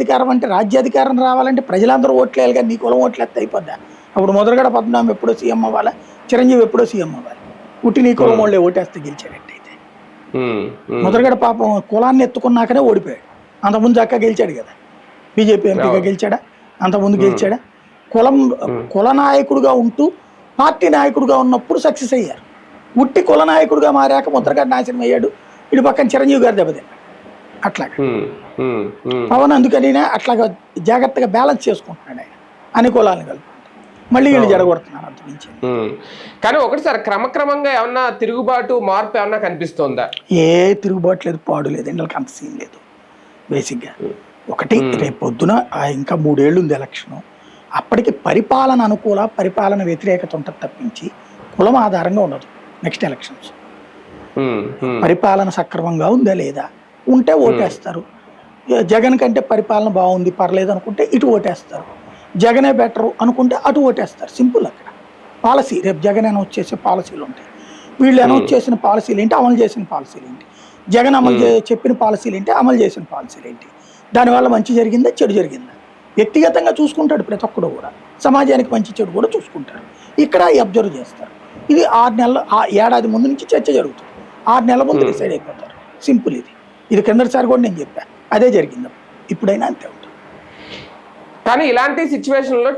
రాజ్యాధికారం అంటే రాజ్యాధికారం రావాలంటే ప్రజలందరూ ఓట్లేయాలి, కానీ నీ కులం ఓట్లేస్తే అయిపోద్దా? అప్పుడు ముద్రగడ పద్మనాభం ఎప్పుడో సీఎం అవ్వాలా, చిరంజీవి ఎప్పుడో సీఎం అవ్వాలి. ఉట్టి నీ కులం వాళ్ళే ఓటేస్తే గెలిచాడట్టయితే. ముద్రగడ పాపం కులాన్ని ఎత్తుకున్నాకనే ఓడిపోయాడు. అంతకుముందు చక్కగా గెలిచాడు కదా, బీజేపీ ఎంపీగా గెలిచాడా, అంతకుముందు గెలిచాడా? కుల నాయకుడుగా ఉంటూ పార్టీ నాయకుడుగా ఉన్నప్పుడు సక్సెస్ అయ్యారు. ఉట్టి కుల నాయకుడుగా మారాక ముద్రగడ నాశనం అయ్యాడు. ఇటు పక్కన చిరంజీవి గారు దెబ్బతిన్నాడు. అట్లాగా పవన్ అందుకని అట్లాగా జాగ్రత్తగా బ్యాలెన్స్ చేసుకుంటున్నాడు ఆయన, అన్ని కులాలను కలుపుకుంటాడు. మళ్ళీ వీళ్ళు జడగొడుతున్నారు అంతమించి. కానీ ఒకటి సార్, క్రమక్రమంగా ఏమన్నా తిరుగుబాటు మార్పు ఏమన్నా కనిపిస్తుందా? ఏ తిరుగుబాటు లేదు, పాడు లేదు, వీళ్ళకి అంత సీన్ లేదు. బేసిక్గా ఒకటి, రేపు పొద్దున ఇంకా 3 ఏళ్ళు ఉంది ఎలక్షన్. అప్పటికి పరిపాలన అనుకూల, పరిపాలన వ్యతిరేకత ఉంటుంది తప్పించి కులం ఆధారంగా ఉండదు. నెక్స్ట్ ఎలక్షన్స్ పరిపాలన సక్రమంగా ఉందా లేదా, ఉంటే ఓటేస్తారు. జగన్ కంటే పరిపాలన బాగుంది పర్లేదు అనుకుంటే ఇటు ఓటేస్తారు. జగనే బెటరు అనుకుంటే అటు ఓటేస్తారు. సింపుల్. అక్కడ పాలసీ, రేపు జగన్ అనౌన్స్ చేసే పాలసీలు ఉంటాయి. వీళ్ళు అనౌన్స్ చేసిన పాలసీలు ఏంటి, అమలు చేసిన పాలసీలు ఏంటి, జగన్ చెప్పిన పాలసీలు ఏంటి, అమలు చేసిన పాలసీలు ఏంటి, దానివల్ల మంచి జరిగిందా చెడు జరిగిందా వ్యక్తిగతంగా చూసుకుంటాడు ప్రతి ఒక్కడు కూడా. సమాజానికి మంచి చెడు కూడా చూసుకుంటారు. ఇక్కడ అబ్జర్వ్ చేస్తారు. ఇది 6 నెలలు, ఏడాది ముందు నుంచి చర్చ జరుగుతుంది. 6 నెలల ముందు డిసైడ్ అయిపోతారు. సింపుల్. ఇది కిందసారి కూడా నేను చెప్పాను, అదే జరిగింది. ఇప్పుడైనా అంతే ఉంటుంది. కానీ ఇలాంటి సిచ్యువేషన్లో